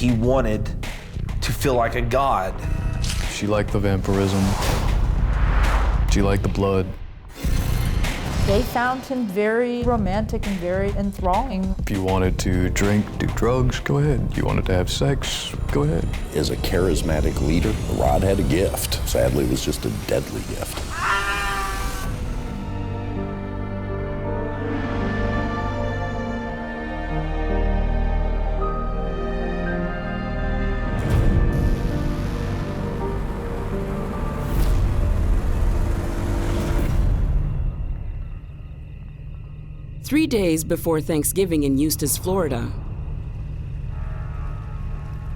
She wanted to feel like a god. She liked the vampirism. She liked the blood. They found him very romantic and very enthralling. If you wanted to drink, do drugs, go ahead. You wanted to have sex, go ahead. As a charismatic leader, Rod had a gift. Sadly, it was just a deadly gift. 3 days before Thanksgiving in Eustis, Florida,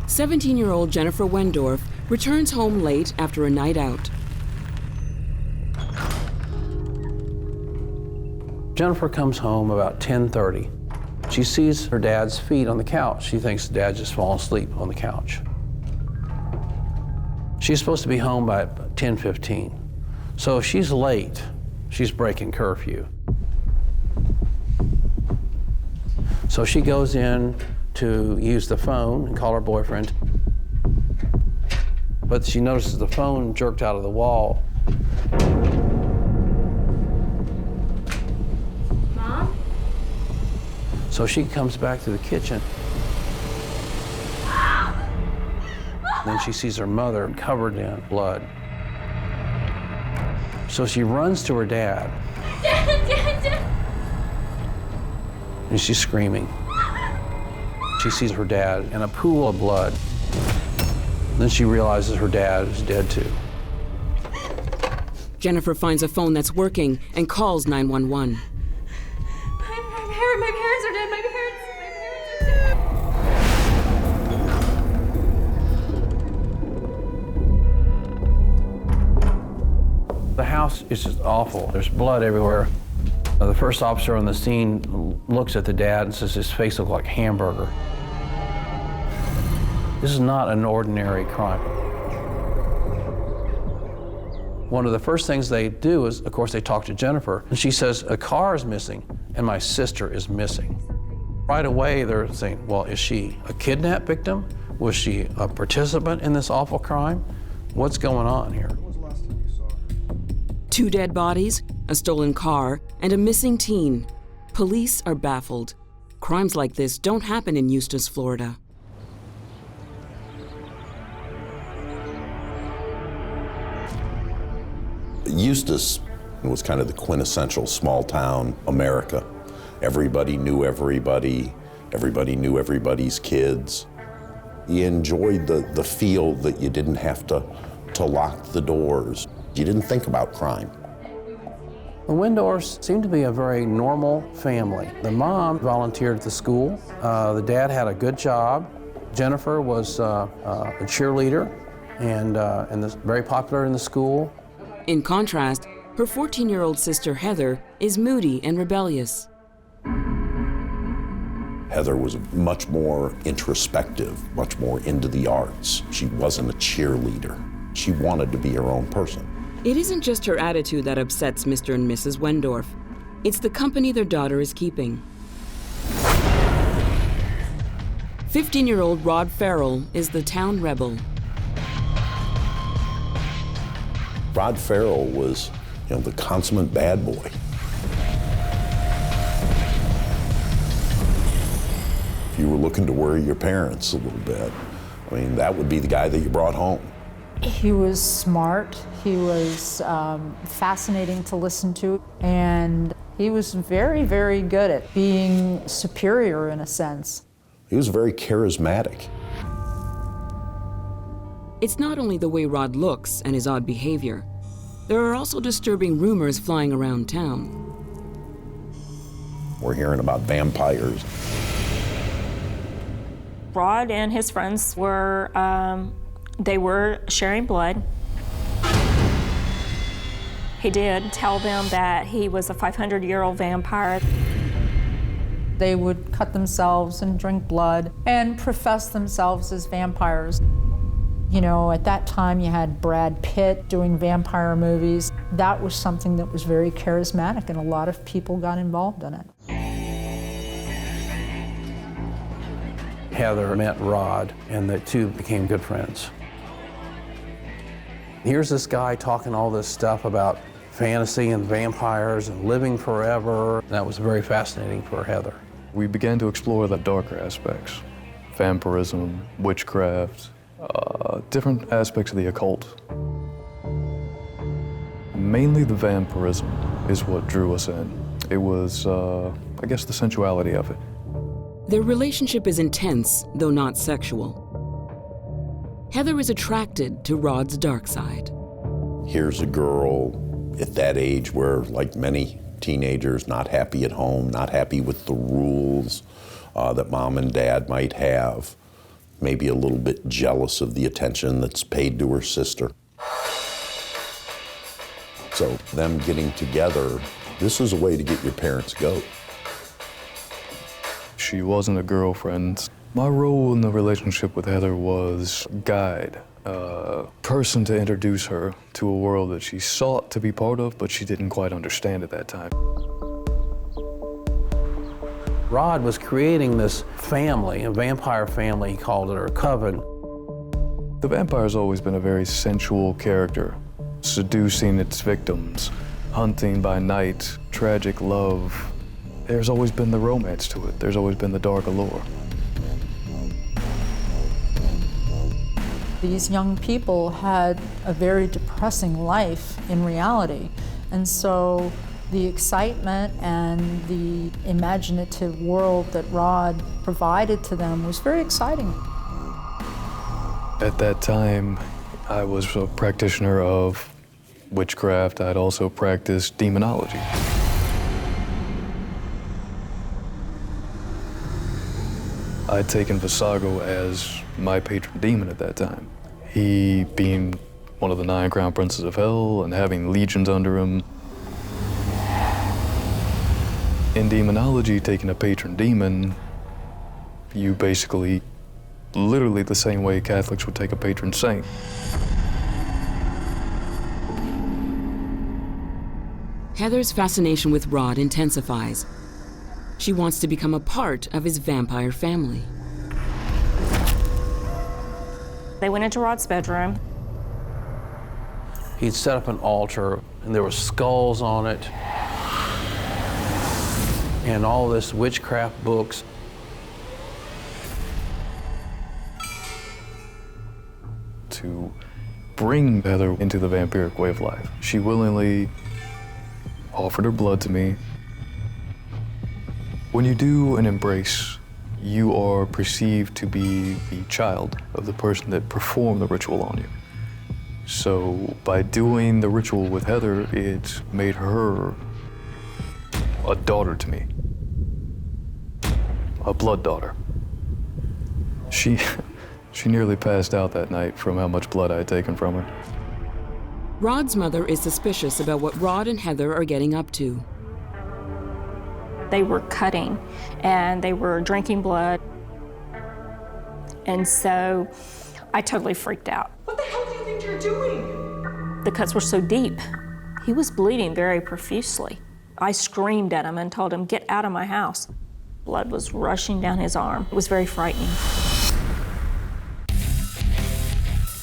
17-year-old Jennifer Wendorf returns home late after a night out. Jennifer comes home about 10:30. She sees her dad's feet on the couch. She thinks Dad just fallen asleep on the couch. She's supposed to be home by 10:15. So if she's late, she's breaking curfew. So she goes in to use the phone and call her boyfriend. But she notices the phone jerked out of the wall. Mom? So she comes back to the kitchen. Then she sees her mother covered in blood. So she runs to her dad. And she's screaming. She sees her dad in a pool of blood. Then she realizes her dad is dead too. Jennifer finds a phone that's working and calls 911. My parents are dead. My parents are dead. The house is just awful. There's blood everywhere. The first officer on the scene looks at the dad and says his face looks like a hamburger. This is not an ordinary crime. One of the first things they do is, of course, they talk to Jennifer, and she says, a car is missing, and my sister is missing. Right away, they're saying, well, is she a kidnap victim? Was she a participant in this awful crime? What's going on here? 2 dead bodies, a stolen car, and a missing teen. Police are baffled. Crimes like this don't happen in Eustis, Florida. Eustis was kind of the quintessential small town America. Everybody knew everybody. Everybody knew everybody's kids. You enjoyed the feel that you didn't have to lock the doors. You didn't think about crime. The Wendorfs seemed to be a very normal family. The mom volunteered at the school. The dad had a good job. Jennifer was a cheerleader and very popular in the school. In contrast, her 14-year-old sister Heather is moody and rebellious. Heather was much more introspective, much more into the arts. She wasn't a cheerleader. She wanted to be her own person. It isn't just her attitude that upsets Mr. and Mrs. Wendorf. It's the company their daughter is keeping. 15-year-old Rod Ferrell is the town rebel. Rod Ferrell was, the consummate bad boy. If you were looking to worry your parents a little bit, that would be the guy that you brought home. He was smart, he was fascinating to listen to, and he was very, very good at being superior in a sense. He was very charismatic. It's not only the way Rod looks and his odd behavior. There are also disturbing rumors flying around town. We're hearing about vampires. Rod and his friends were, they were sharing blood. He did tell them that he was a 500-year-old vampire. They would cut themselves and drink blood and profess themselves as vampires. At that time you had Brad Pitt doing vampire movies. That was something that was very charismatic and a lot of people got involved in it. Heather met Rod, and the two became good friends. Here's this guy talking all this stuff about fantasy and vampires and living forever. That was very fascinating for Heather. We began to explore the darker aspects, vampirism, witchcraft, different aspects of the occult. Mainly the vampirism is what drew us in. It was, I guess, the sensuality of it. Their relationship is intense, though not sexual. Heather is attracted to Rod's dark side. Here's a girl at that age where, like many teenagers, not happy at home, not happy with the rules that mom and dad might have, maybe a little bit jealous of the attention that's paid to her sister. So them getting together, this is a way to get your parents' goat. She wasn't a girlfriend. My role in the relationship with Heather was guide, person to introduce her to a world that she sought to be part of, but she didn't quite understand at that time. Rod was creating this family, a vampire family, he called it, or a coven. The vampire's always been a very sensual character, seducing its victims, hunting by night, tragic love. There's always been the romance to it. There's always been the dark allure. These young people had a very depressing life in reality. And so the excitement and the imaginative world that Rod provided to them was very exciting. At that time, I was a practitioner of witchcraft. I'd also practiced demonology. I'd taken Visago as my patron demon at that time. He being one of the 9 crown princes of hell and having legions under him. In demonology, taking a patron demon, you basically, literally the same way Catholics would take a patron saint. Heather's fascination with Rod intensifies. She wants to become a part of his vampire family. They went into Rod's bedroom. He'd set up an altar, and there were skulls on it, and all this witchcraft books. To bring Heather into the vampiric way of life, she willingly offered her blood to me. When you do an embrace, you are perceived to be the child of the person that performed the ritual on you. So by doing the ritual with Heather, it made her a daughter to me, a blood daughter. She nearly passed out that night from how much blood I had taken from her. Rod's mother is suspicious about what Rod and Heather are getting up to. They were cutting and they were drinking blood. And so I totally freaked out. What the hell do you think you're doing? The cuts were so deep. He was bleeding very profusely. I screamed at him and told him, "Get out of my house." Blood was rushing down his arm. It was very frightening.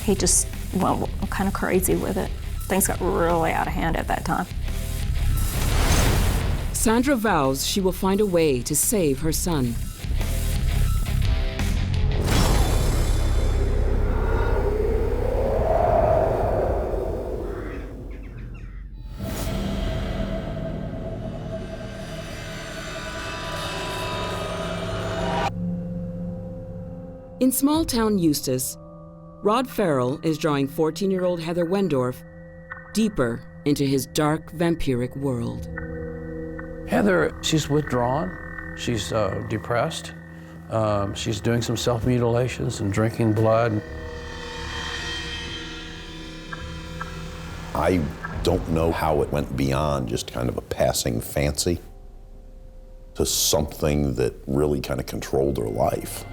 He just went kind of crazy with it. Things got really out of hand at that time. Sandra vows she will find a way to save her son. In small-town Eustis, Rod Ferrell is drawing 14-year-old Heather Wendorf deeper into his dark vampiric world. Heather, she's withdrawn, she's depressed, she's doing some self-mutilations and drinking blood. I don't know how it went beyond just kind of a passing fancy to something that really kind of controlled her life.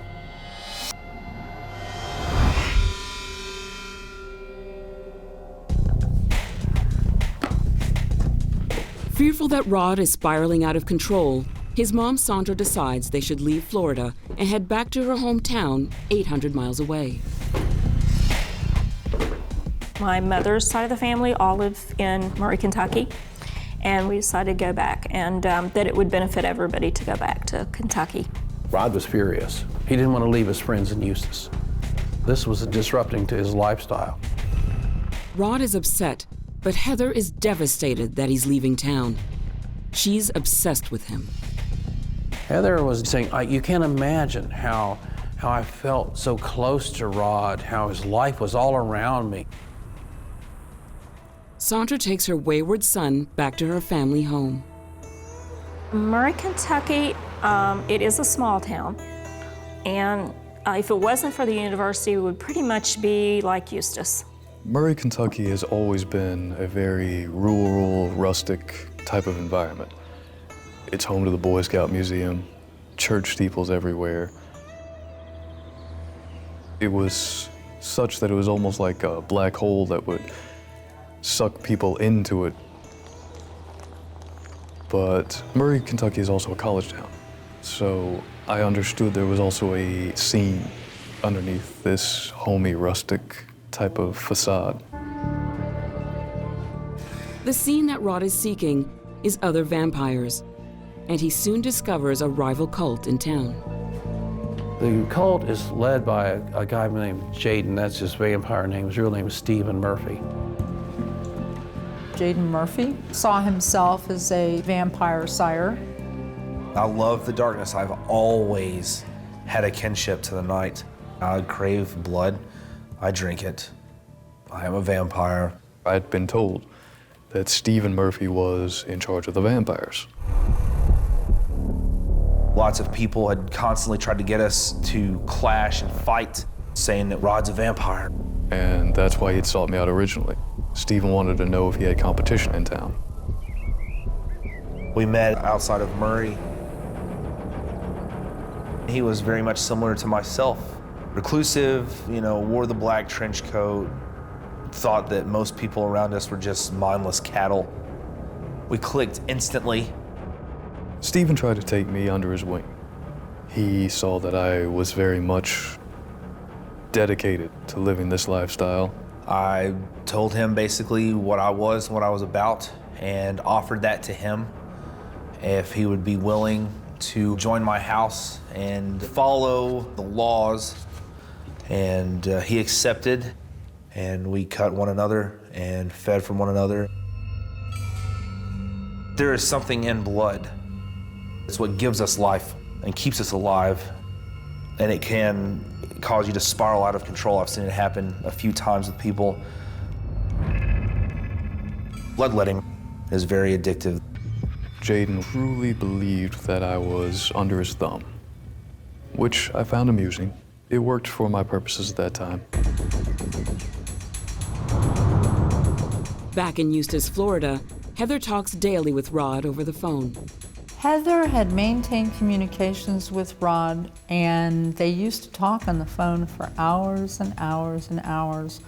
Fearful that Rod is spiraling out of control, His mom, Sandra, decides they should leave Florida and head back to her hometown 800 miles away. My mother's side of the family all live in Murray, Kentucky, and we decided to go back, and that it would benefit everybody to go back to Kentucky. Rod was furious. He didn't want to leave his friends in Eustis. This was disrupting to his lifestyle. Rod is upset, but Heather is devastated that he's leaving town. She's obsessed with him. Heather was saying, you can't imagine how I felt so close to Rod, how his life was all around me. Sandra takes her wayward son back to her family home. Murray, Kentucky, it is a small town, and if it wasn't for the university, it would pretty much be like Eustis. Murray, Kentucky has always been a very rural, rustic type of environment. It's home to the Boy Scout Museum, church steeples everywhere. It was such that it was almost like a black hole that would suck people into it. But Murray, Kentucky is also a college town, so I understood there was also a scene underneath this homey, rustic type of facade. The scene that Rod is seeking is other vampires, and he soon discovers a rival cult in town. The cult is led by a guy named Jaden. That's his vampire name. His real name is Stephen Murphy. Jaden Murphy saw himself as a vampire sire. I love the darkness. I've always had a kinship to the night. I crave blood. I drink it. I am a vampire. I'd been told that Stephen Murphy was in charge of the vampires. Lots of people had constantly tried to get us to clash and fight, saying that Rod's a vampire. And that's why he'd sought me out originally. Stephen wanted to know if he had competition in town. We met outside of Murray. He was very much similar to myself. Reclusive, wore the black trench coat, thought that most people around us were just mindless cattle. We clicked instantly. Stephen tried to take me under his wing. He saw that I was very much dedicated to living this lifestyle. I told him basically what I was, what I was about, and offered that to him if he would be willing to join my house and follow the laws. And he accepted, and we cut one another and fed from one another. There is something in blood. It's what gives us life and keeps us alive, and it can cause you to spiral out of control. I've seen it happen a few times with people. Bloodletting is very addictive. Jaden truly believed that I was under his thumb, which I found amusing. It worked for my purposes at that time. Back in Eustis, Florida, Heather talks daily with Rod over the phone. Heather had maintained communications with Rod, and they used to talk on the phone for hours and hours and hours.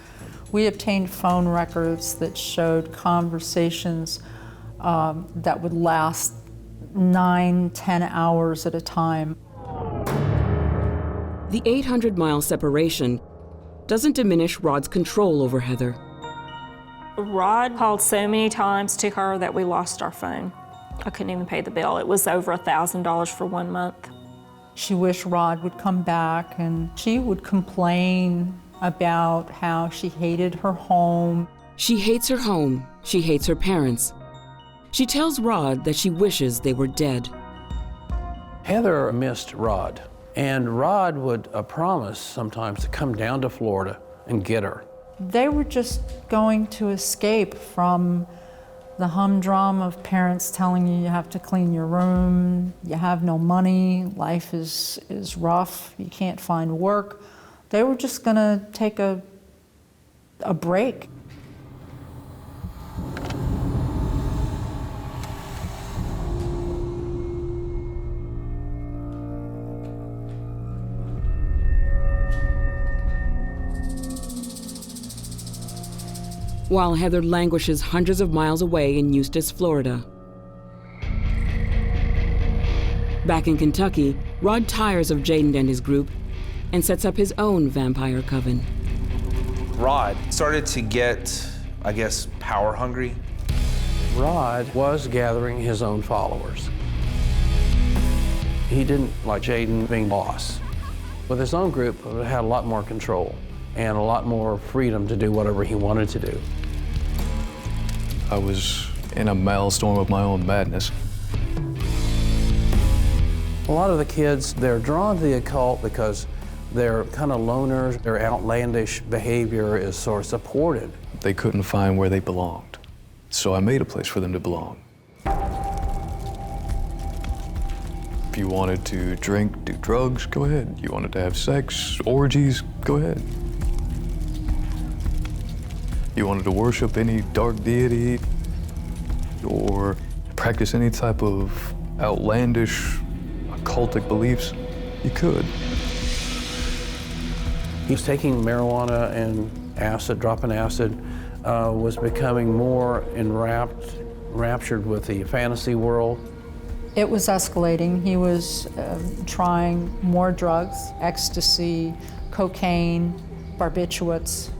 We obtained phone records that showed conversations that would last 9-10 hours at a time. The 800-mile separation doesn't diminish Rod's control over Heather. Rod called so many times to her that we lost our phone. I couldn't even pay the bill. It was over $1,000 for 1 month. She wished Rod would come back, and she would complain about how she hated her home. She hates her home. She hates her parents. She tells Rod that she wishes they were dead. Heather missed Rod, and Rod would promise sometimes to come down to Florida and get her. They were just going to escape from the humdrum of parents telling you have to clean your room, you have no money, life is rough, you can't find work. They were just gonna take a break. While Heather languishes hundreds of miles away in Eustis, Florida, Back in Kentucky, Rod tires of Jaden and his group and sets up his own vampire coven. Rod started to get, I guess, power hungry. Rod was gathering his own followers. He didn't like Jaden being boss. With his own group, he had a lot more control and a lot more freedom to do whatever he wanted to do. I was in a maelstrom of my own madness. A lot of the kids, they're drawn to the occult because they're kind of loners. Their outlandish behavior is sort of supported. They couldn't find where they belonged, so I made a place for them to belong. If you wanted to drink, do drugs, go ahead. You wanted to have sex, orgies, go ahead. You wanted to worship any dark deity or practice any type of outlandish occultic beliefs, you could. He was taking marijuana and acid, dropping acid, was becoming more enraptured with the fantasy world. It was escalating. He was trying more drugs, ecstasy, cocaine, barbiturates,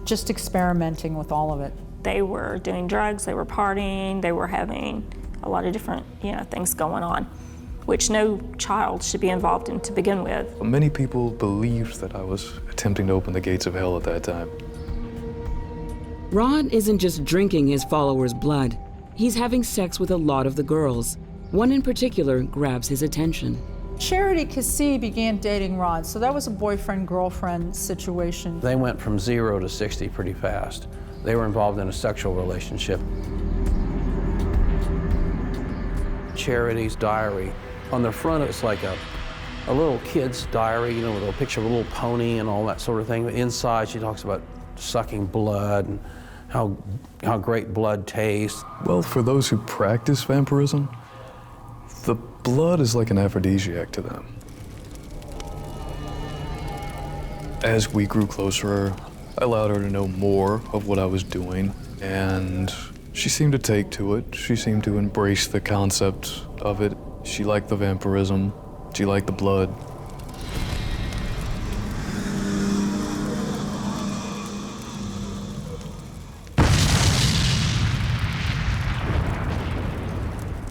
just experimenting with all of it. They were doing drugs, they were partying, they were having a lot of different, things going on, which no child should be involved in to begin with. Many people believed that I was attempting to open the gates of hell at that time. Rod isn't just drinking his followers' blood. He's having sex with a lot of the girls. One in particular grabs his attention. Charity Cassie began dating Rod, so that was a boyfriend-girlfriend situation. They went from 0 to 60 pretty fast. They were involved in a sexual relationship. Charity's diary. On the front, it's like a little kid's diary, with a picture of a little pony and all that sort of thing. But inside, she talks about sucking blood and how great blood tastes. Well, for those who practice vampirism, the blood is like an aphrodisiac to them. As we grew closer, I allowed her to know more of what I was doing, and she seemed to take to it. She seemed to embrace the concept of it. She liked the vampirism. She liked the blood.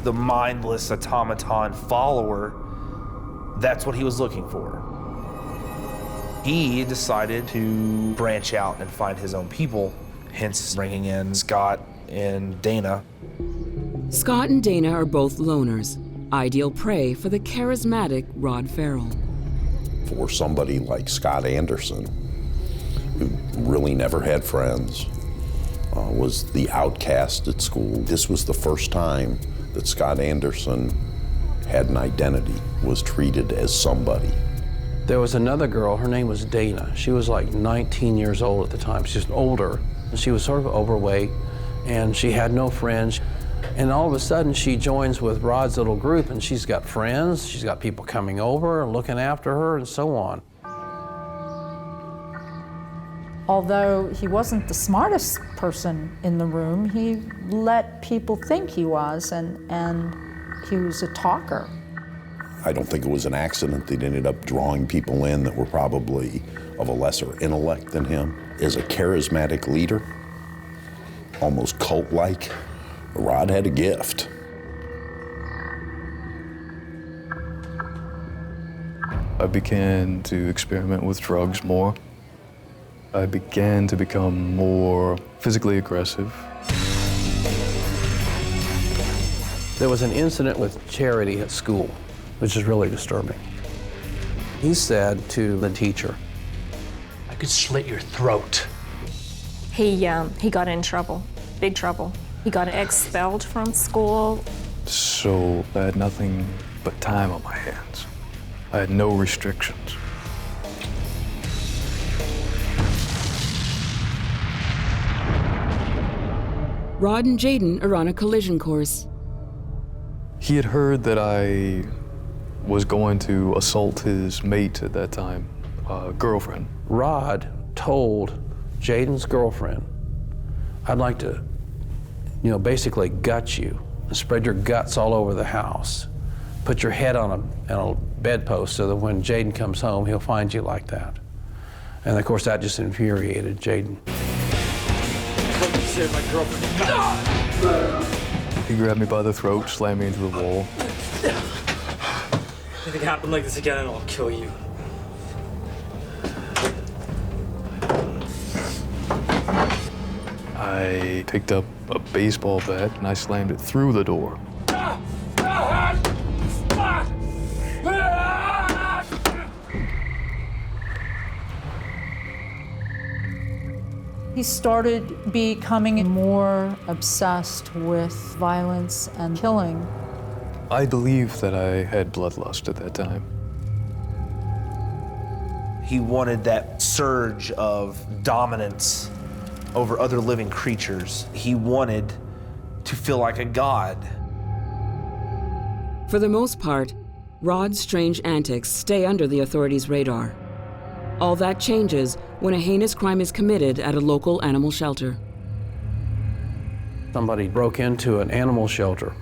The mindless automaton follower, that's what he was looking for. He decided to branch out and find his own people, hence bringing in Scott and Dana. Scott and Dana are both loners, ideal prey for the charismatic Rod Ferrell. For somebody like Scott Anderson, who really never had friends, was the outcast at school. This was the first time that Scott Anderson had an identity, was treated as somebody. There was another girl, her name was Dana. She was like 19 years old at the time. She was older, and she was sort of overweight, and she had no friends. And all of a sudden, she joins with Rod's little group, and she's got friends, she's got people coming over and looking after her, and so on. Although he wasn't the smartest person in the room, he let people think he was, and he was a talker. I don't think it was an accident that ended up drawing people in that were probably of a lesser intellect than him. As a charismatic leader, almost cult-like, Rod had a gift. I began to experiment with drugs more. I began to become more physically aggressive. There was an incident with Charity at school, which is really disturbing. He said to the teacher, "I could slit your throat." He got in trouble, big trouble. He got expelled from school. So I had nothing but time on my hands. I had no restrictions. Rod and Jaden are on a collision course. He had heard that I was going to assault his mate at that time, girlfriend. Rod told Jaden's girlfriend, "I'd like to, basically gut you and spread your guts all over the house. put your head on a bedpost so that when Jaden comes home, he'll find you like that. And of course, that just infuriated Jaden. Save my girlfriend. He grabbed me by the throat, slammed me into the wall. Anything happen like this again, and I'll kill you. I picked up a baseball bat and I slammed it through the door. He started becoming more obsessed with violence and killing. I believe that I had bloodlust at that time. He wanted that surge of dominance over other living creatures. He wanted to feel like a god. For the most part, Rod's strange antics stay under the authorities' radar. All that changes when a heinous crime is committed at a local animal shelter. Somebody broke into an animal shelter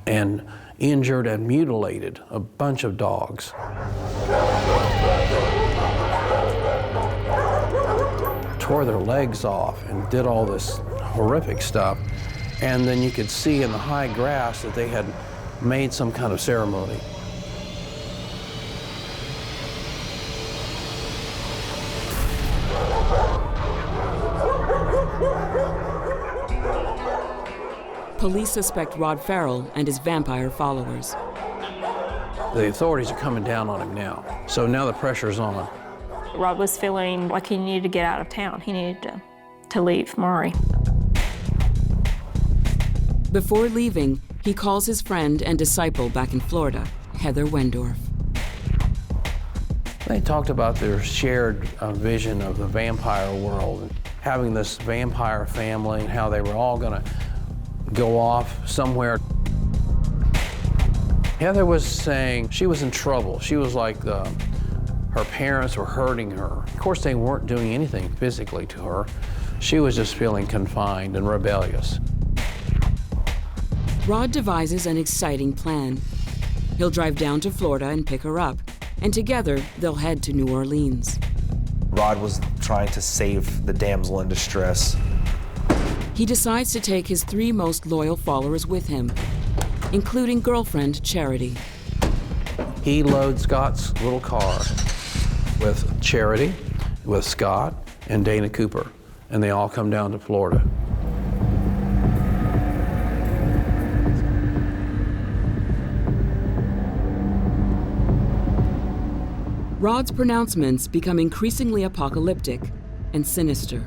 and injured and mutilated a bunch of dogs. Tore their legs off and did all this horrific stuff. And then you could see in the high grass that they had made some kind of ceremony. Police suspect Rod Ferrell and his vampire followers. The authorities are coming down on him now, so now the pressure's on. Rod was feeling like he needed to get out of town. He needed to leave Murray. Before leaving, he calls his friend and disciple back in Florida, Heather Wendorf. They talked about their shared vision of the vampire world, and having this vampire family, and how they were all going to go off somewhere. Heather was saying she was in trouble. She was like her parents were hurting her. Of course, they weren't doing anything physically to her. She was just feeling confined and rebellious. Rod devises an exciting plan. He'll drive down to Florida and pick her up, and together they'll head to New Orleans. Rod was trying to save the damsel in distress. He decides to take his 3 most loyal followers with him, including girlfriend Charity. He loads Scott's little car with Charity, with Scott, and Dana Cooper, and they all come down to Florida. Rod's pronouncements become increasingly apocalyptic and sinister.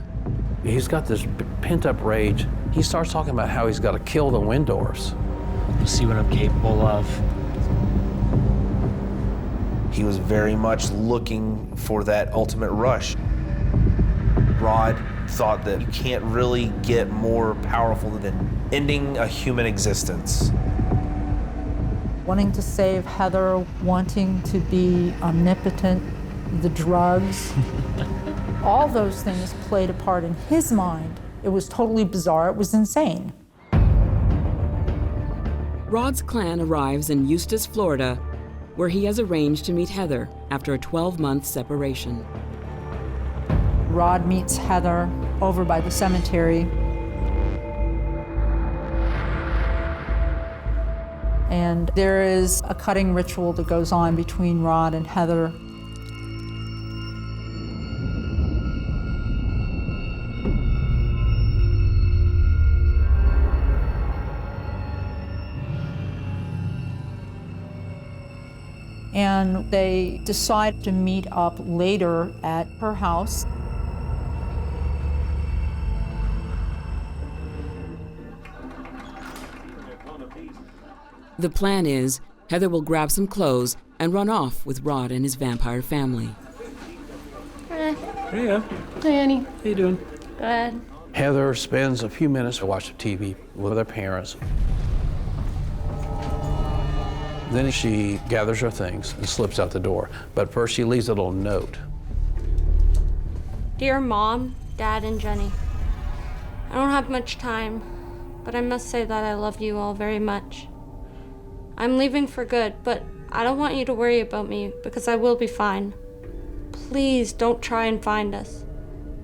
He's got this pent-up rage. He starts talking about how he's got to kill the Wendorfs. You'll see what I'm capable of. He was very much looking for that ultimate rush. Rod thought that you can't really get more powerful than ending a human existence. Wanting to save Heather, wanting to be omnipotent, the drugs. All those things played a part in his mind. It was totally bizarre. It was insane. Rod's clan arrives in Eustis, Florida, where he has arranged to meet Heather after a 12-month separation. Rod meets Heather over by the cemetery. And there is a cutting ritual that goes on between Rod and Heather. And they decide to meet up later at her house. The plan is Heather will grab some clothes and run off with Rod and his vampire family. Hey, Hey, Annie. how you doing? Good. Heather spends a few minutes to watch the TV with her parents. Then she gathers her things and slips out the door. But first she leaves a little note. Dear Mom, Dad, and Jenny, I don't have much time, but I must say that I love you all very much. I'm leaving for good, but I don't want you to worry about me because I will be fine. Please don't try and find us.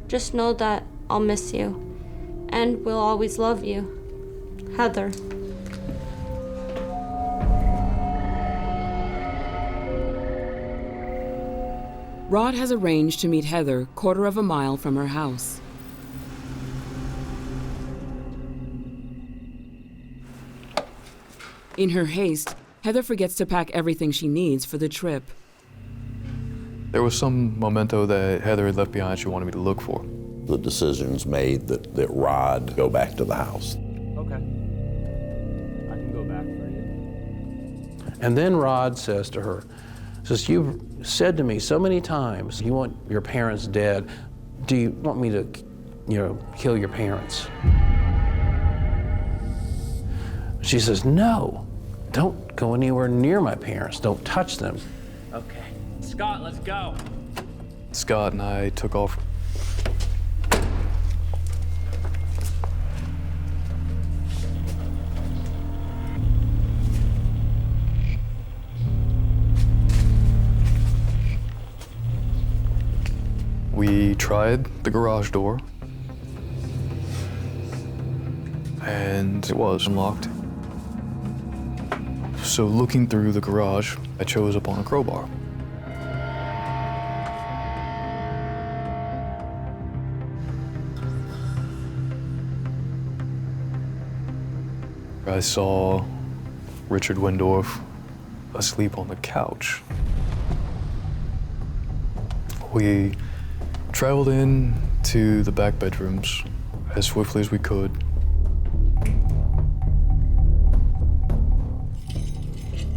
Just know that I'll miss you, and we'll always love you. Heather. Rod has arranged to meet Heather 1/4 mile from her house. In her haste, Heather forgets to pack everything she needs for the trip. There was some memento that Heather had left behind she wanted me to look for. The decision's made that Rod go back to the house. Okay. I can go back for you. And then Rod says to her, says, you've said to me so many times, you want your parents dead. Do you want me to, kill your parents? She says, no, don't go anywhere near my parents. Don't touch them. Okay. Scott, let's go. Scott and I took off. We tried the garage door, and it was unlocked. So looking through the garage, I chose upon a crowbar. I saw Richard Wendorf asleep on the couch. We traveled in to the back bedrooms as swiftly as we could.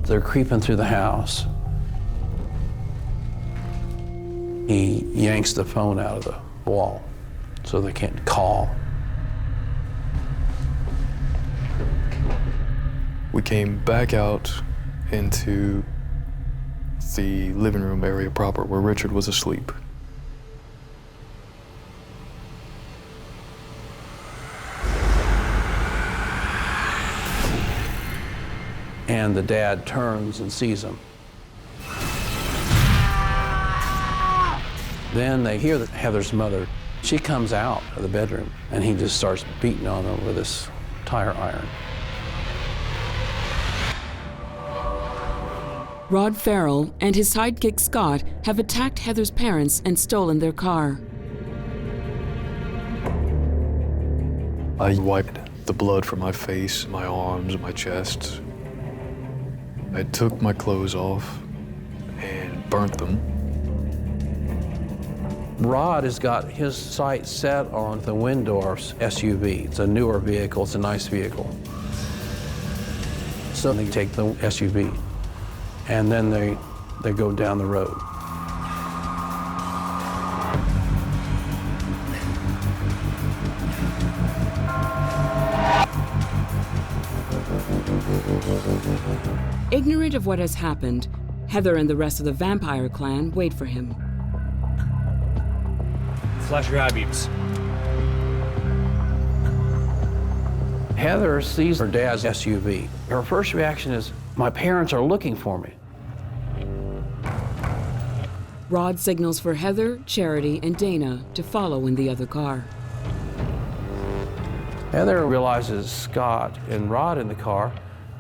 They're creeping through the house. He yanks the phone out of the wall so they can't call. We came back out into the living room area proper where Richard was asleep. And the dad turns and sees him. Then they hear that Heather's mother. She comes out of the bedroom, and he just starts beating on her with this tire iron. Rod Ferrell and his sidekick Scott have attacked Heather's parents and stolen their car. I wiped the blood from my face, my arms, my chest. I took my clothes off and burnt them. Rod has got his sight set on the Wendorf's SUV. It's a newer vehicle, it's a nice vehicle. So they take the SUV, and then they go down the road. Ignorant of what has happened, Heather and the rest of the vampire clan wait for him. Flash your eye-beams. Heather sees her dad's SUV. Her first reaction is, my parents are looking for me. Rod signals for Heather, Charity, and Dana to follow in the other car. Heather realizes Scott and Rod in the car.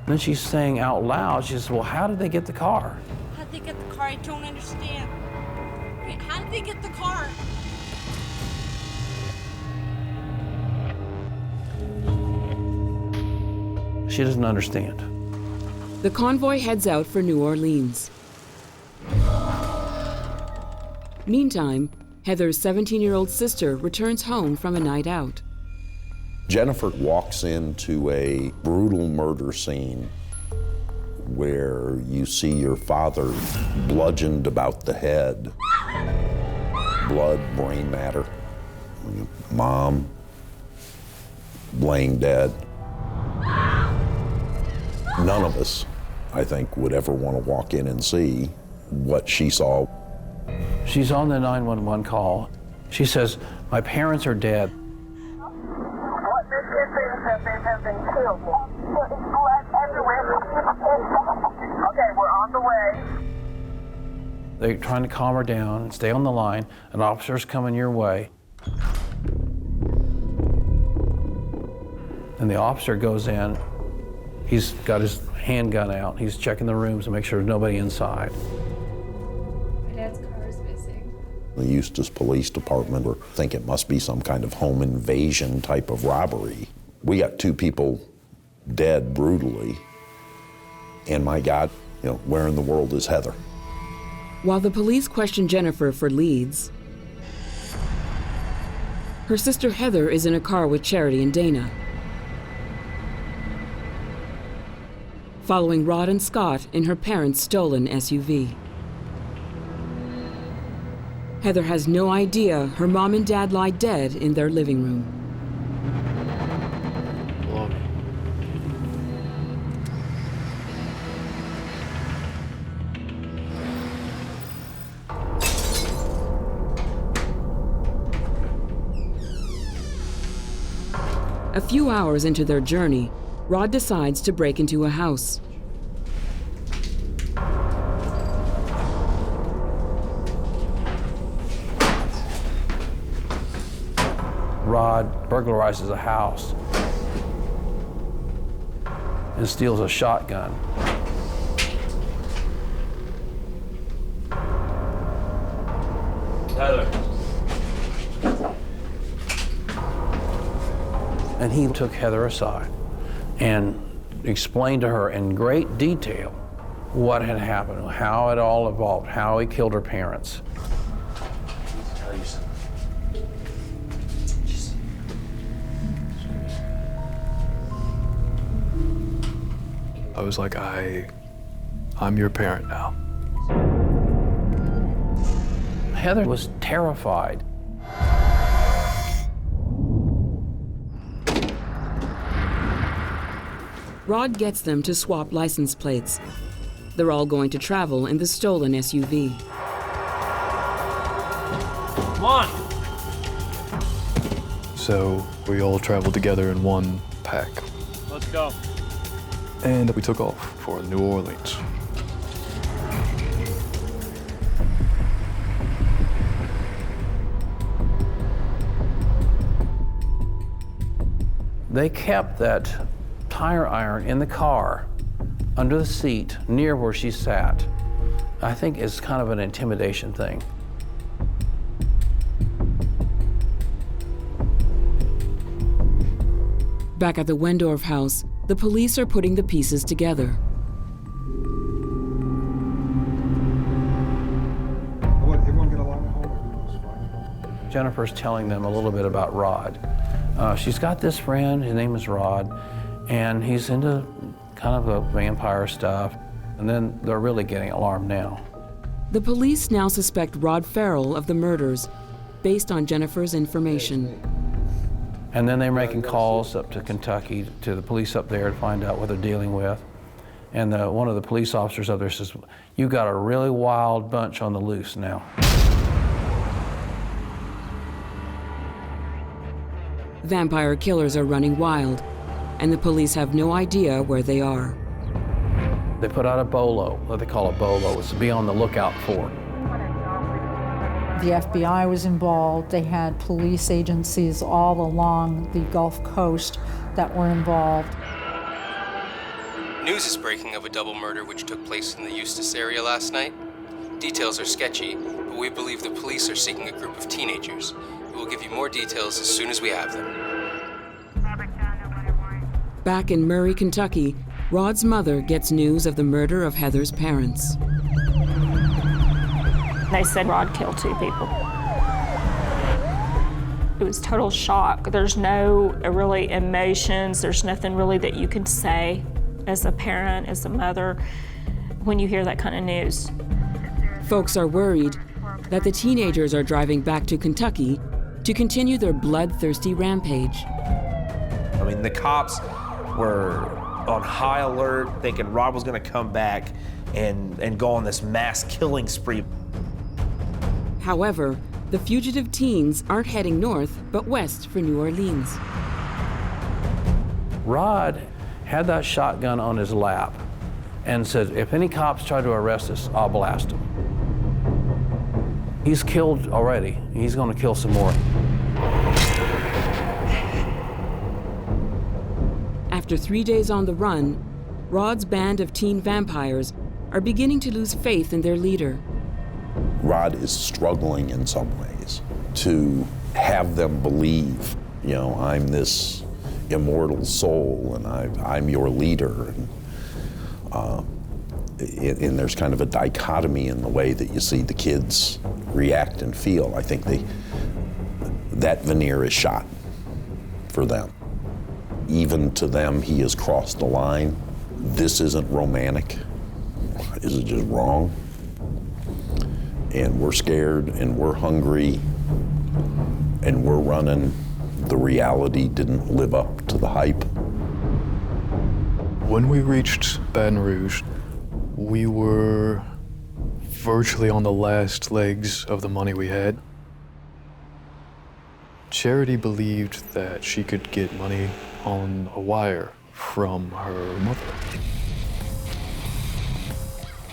Then she's saying out loud, she says, well, how did they get the car? How'd they get the car? I don't understand. Wait, how did they get the car? She doesn't understand. The convoy heads out for New Orleans. Meantime, Heather's 17-year-old sister returns home from a night out. Jennifer walks into a brutal murder scene where you see your father bludgeoned about the head, blood, brain matter, mom laying dead. None of us, I think, would ever want to walk in and see what she saw. She's on the 911 call. She says, my parents are dead. What this is that they have been killed. There is blood everywhere. On the way. They're trying to calm her down and stay on the line. An officer's coming your way. And the officer goes in. He's got his handgun out. He's checking the rooms to make sure there's nobody inside. My dad's car is missing. The Eustis Police Department think it must be some kind of home invasion type of robbery. We got 2 people dead brutally. And my God, where in the world is Heather? While the police question Jennifer for leads, her sister Heather is in a car with Charity and Dana. Following Rod and Scott in her parents' stolen SUV. Heather has no idea her mom and dad lie dead in their living room. A few hours into their journey, Rod decides to break into a house. Rod burglarizes a house and steals a shotgun. Tyler. And he took Heather aside and explained to her in great detail what had happened, how it all evolved, how he killed her parents. I was like, I'm your parent now. Heather was terrified. Rod gets them to swap license plates. They're all going to travel in the stolen SUV. Come on! So we all traveled together in one pack. Let's go. And we took off for New Orleans. They kept that tire iron in the car, under the seat, near where she sat. I think it's kind of an intimidation thing. Back at the Wendorf house, the police are putting the pieces together. Everyone get along at home? Jennifer's telling them a little bit about Rod. She's got this friend, his name is Rod, and he's into kind of the vampire stuff. And then they're really getting alarmed now. The police now suspect Rod Ferrell of the murders, based on Jennifer's information. And then they're making calls up to Kentucky, to the police up there to find out what they're dealing with. And one of the police officers up there says, "You got a really wild bunch on the loose now." Vampire killers are running wild, and the police have no idea where they are. They put out a bolo, what they call a bolo. It's to be on the lookout for. The FBI was involved. They had police agencies all along the Gulf Coast that were involved. News is breaking of a double murder which took place in the Eustis area last night. Details are sketchy, but we believe the police are seeking a group of teenagers. We will give you more details as soon as we have them. Back in Murray, Kentucky, Rod's mother gets news of the murder of Heather's parents. They said Rod killed 2 people. It was total shock. There's no really emotions. There's nothing really that you can say as a parent, as a mother, when you hear that kind of news. Folks are worried that the teenagers are driving back to Kentucky to continue their bloodthirsty rampage. I mean, the cops were on high alert, thinking Rod was going to come back and go on this mass killing spree. However, the fugitive teens aren't heading north, but west for New Orleans. Rod had that shotgun on his lap, and said, if any cops try to arrest us, I'll blast them. He's killed already. He's going to kill some more. After 3 days on the run, Rod's band of teen vampires are beginning to lose faith in their leader. Rod is struggling in some ways to have them believe, you know, I'm this immortal soul and I'm your leader. And there's kind of a dichotomy in the way that you see the kids react and feel. I think that veneer is shot for them. Even to them, he has crossed the line. This isn't romantic. Is it just wrong? And we're scared and we're hungry and we're running. The reality didn't live up to the hype. When we reached Baton Rouge, we were virtually on the last legs of the money we had. Charity believed that she could get money on a wire from her mother.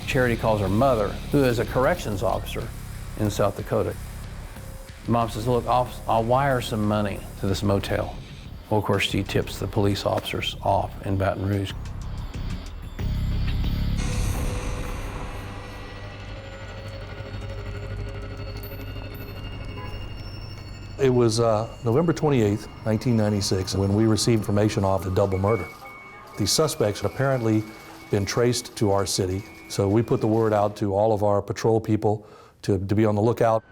Charity calls her mother, who is a corrections officer in South Dakota. Mom says, look, I'll wire some money to this motel. Well, of course, she tips the police officers off in Baton Rouge. It was November 28th, 1996, when we received information off the double murder. The suspects had apparently been traced to our city, so we put the word out to all of our patrol people to be on the lookout.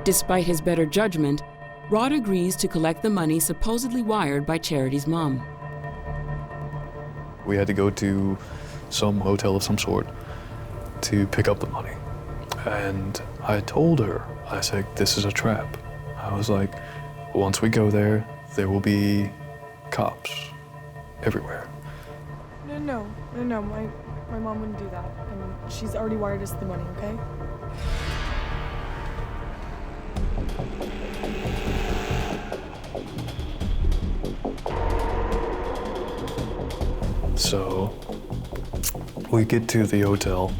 Despite his better judgment, Rod agrees to collect the money supposedly wired by Charity's mom. We had to go to some hotel of some sort to pick up the money. And I told her, I said, this is a trap. I was like, once we go there, there will be cops everywhere. No, my mom wouldn't do that. And she's already wired us the money, okay? So we get to the hotel.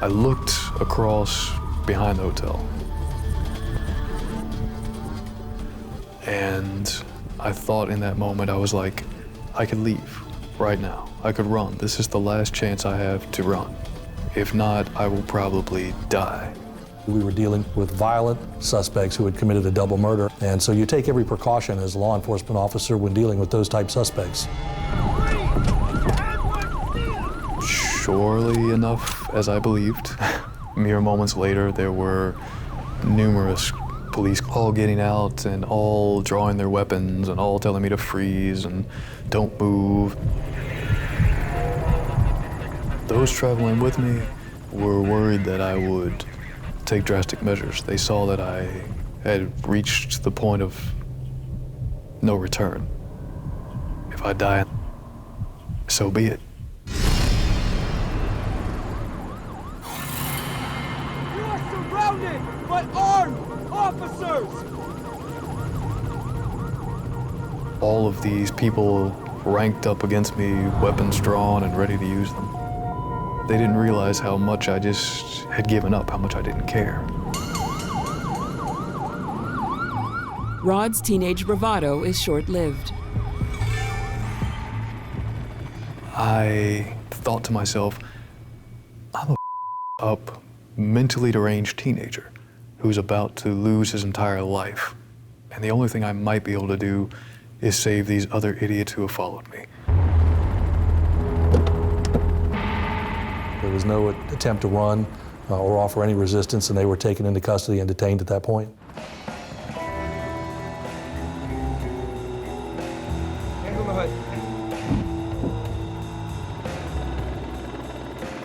I looked across behind the hotel. And I thought in that moment, I was like, I could leave right now. I could run. This is the last chance I have to run. If not, I will probably die. We were dealing with violent suspects who had committed a double murder, and so you take every precaution as a law enforcement officer when dealing with those type suspects. Surely enough, as I believed, mere moments later, there were numerous police all getting out and all drawing their weapons and all telling me to freeze and don't move. Those traveling with me were worried that I would take drastic measures. They saw that I had reached the point of no return. If I die, so be it. You are surrounded by armed officers! All of these people ranked up against me, weapons drawn and ready to use them. They didn't realize how much I just had given up, how much I didn't care. Rod's teenage bravado is short-lived. I thought to myself, I'm a up, mentally deranged teenager who's about to lose his entire life. And the only thing I might be able to do is save these other idiots who have followed me. There was no attempt to run or offer any resistance, and they were taken into custody and detained at that point. Hands on the hood.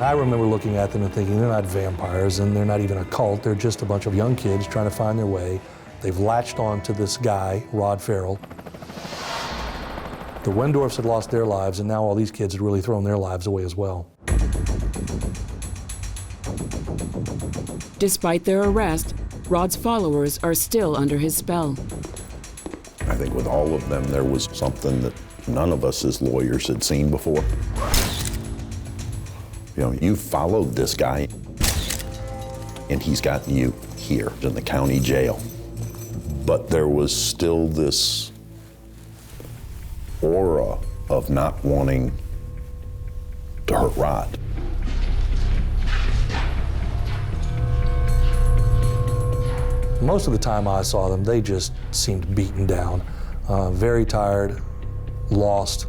I remember looking at them and thinking, they're not vampires, and they're not even a cult. They're just a bunch of young kids trying to find their way. They've latched on to this guy, Rod Ferrell. The Wendorfs had lost their lives, and now all these kids had really thrown their lives away as well. Despite their arrest, Rod's followers are still under his spell. I think with all of them, there was something that none of us as lawyers had seen before. You know, you followed this guy, and he's gotten you here in the county jail. But there was still this aura of not wanting to hurt Rod. Most of the time I saw them, they just seemed beaten down, very tired, lost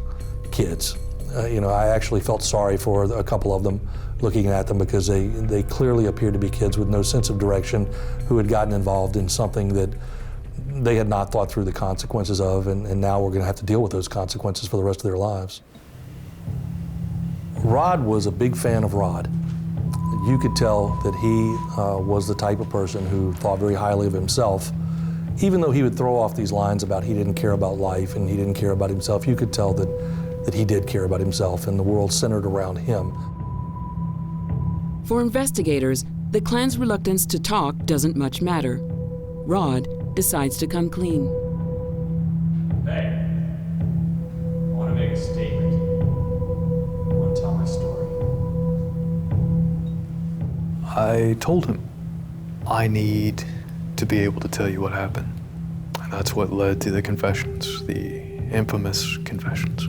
kids. I actually felt sorry for a couple of them looking at them because they clearly appeared to be kids with no sense of direction who had gotten involved in something that they had not thought through the consequences of, and now we're going to have to deal with those consequences for the rest of their lives. Rod was a big fan of Rod. You could tell that he was the type of person who thought very highly of himself. Even though he would throw off these lines about he didn't care about life and he didn't care about himself, you could tell that he did care about himself and the world centered around him. For investigators, the clan's reluctance to talk doesn't much matter. Rod decides to come clean. Hey, I want to make a statement. I want to tell my story. I told him, I need to be able to tell you what happened. And that's what led to the confessions, the infamous confessions.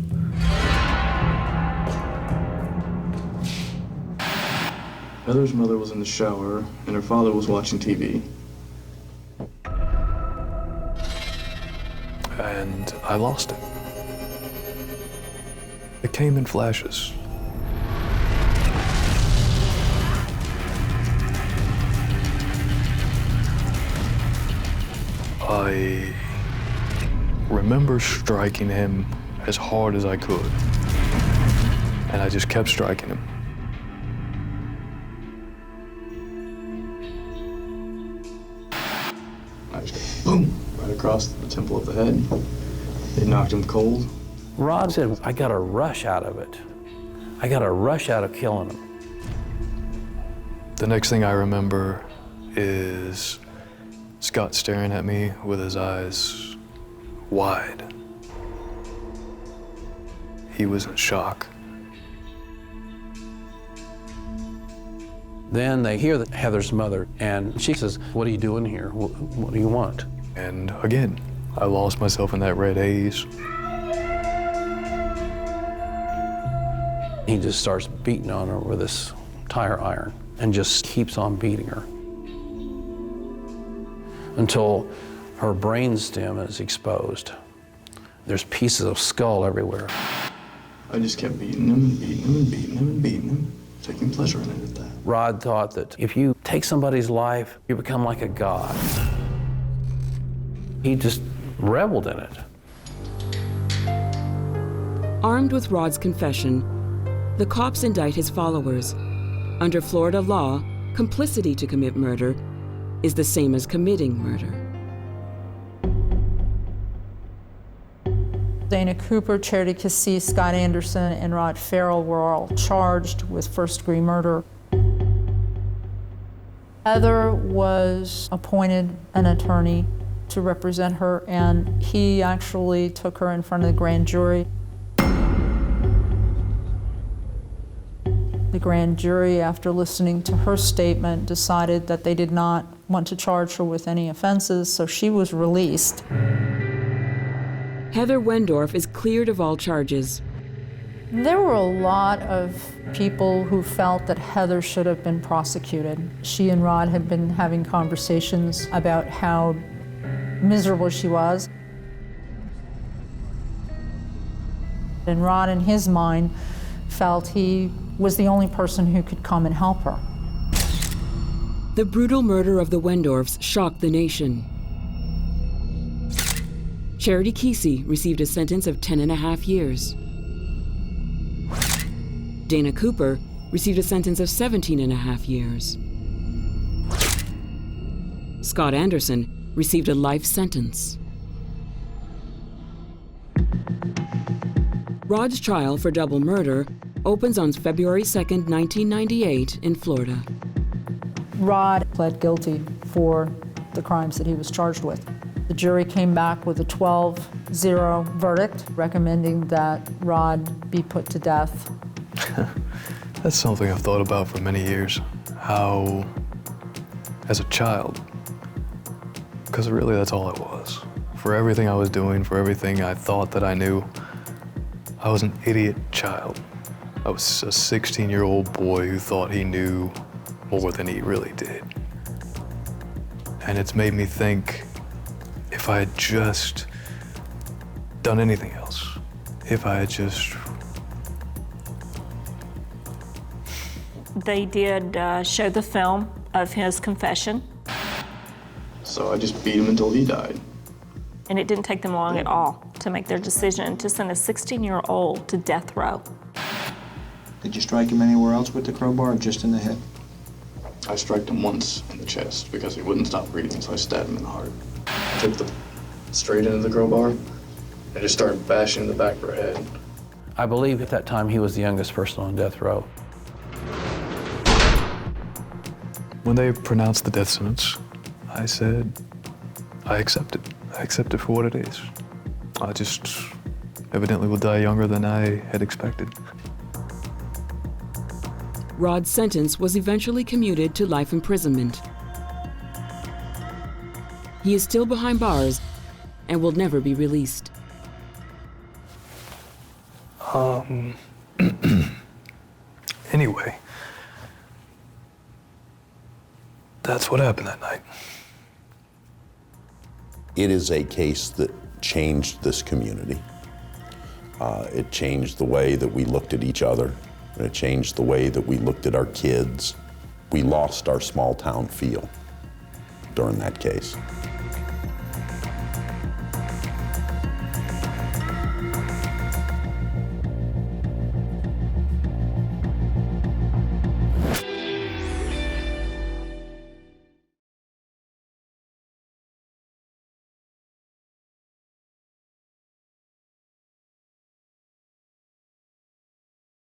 Heather's mother was in the shower, and her father was watching TV. And I lost it. It came in flashes. I remember striking him as hard as I could, and I just kept striking him. I just boom, right across the temple of the head. It knocked him cold. Rod said, I got a rush out of it. I got a rush out of killing him. The next thing I remember is Scott staring at me with his eyes wide. He was in shock. Then they hear that Heather's mother, and she says, what are you doing here? What do you want? And again, I lost myself in that red haze. He just starts beating on her with this tire iron and just keeps on beating her until her brainstem is exposed. There's pieces of skull everywhere. I just kept beating him and beating him and beating him and beating him, taking pleasure in it at that. Rod thought that if you take somebody's life, you become like a god. He just reveled in it. Armed with Rod's confession, the cops indict his followers. Under Florida law, complicity to commit murder is the same as committing murder. Dana Cooper, Charity Cassie, Scott Anderson, and Rod Ferrell were all charged with first-degree murder. Heather was appointed an attorney to represent her, and he actually took her in front of the grand jury. The grand jury, after listening to her statement, decided that they did not want to charge her with any offenses, so she was released. Heather Wendorf is cleared of all charges. There were a lot of people who felt that Heather should have been prosecuted. She and Rod had been having conversations about how miserable she was. And Rod, in his mind, felt he was the only person who could come and help her. The brutal murder of the Wendorfs shocked the nation. Charity Casey received a sentence of 10.5 years. Dana Cooper received a sentence of 17.5 years. Scott Anderson received a life sentence. Rod's trial for double murder opens on February 2nd, 1998 in Florida. Rod pled guilty for the crimes that he was charged with. The jury came back with a 12-0 verdict, recommending that Rod be put to death. That's something I've thought about for many years. How, as a child, because really that's all I was. For everything I was doing, for everything I thought that I knew, I was an idiot child. I was a 16-year-old boy who thought he knew more than he really did. And it's made me think, if I had just done anything else, if I had just... They did show the film of his confession. So I just beat him until he died. And it didn't take them long at all to make their decision to send a 16-year-old to death row. Did you strike him anywhere else with the crowbar or just in the head? I struck him once in the chest because he wouldn't stop breathing, so I stabbed him in the heart. I took the straight into the crowbar and just started bashing the back of her head. I believe at that time he was the youngest person on death row. When they pronounced the death sentence, I said, I accept it. I accept it for what it is. I just evidently will die younger than I had expected. Rod's sentence was eventually commuted to life imprisonment. He is still behind bars and will never be released. Anyway, that's what happened that night. It is a case that changed this community. It changed the way that we looked at each other. It changed the way that we looked at our kids. We lost our small town feel during that case.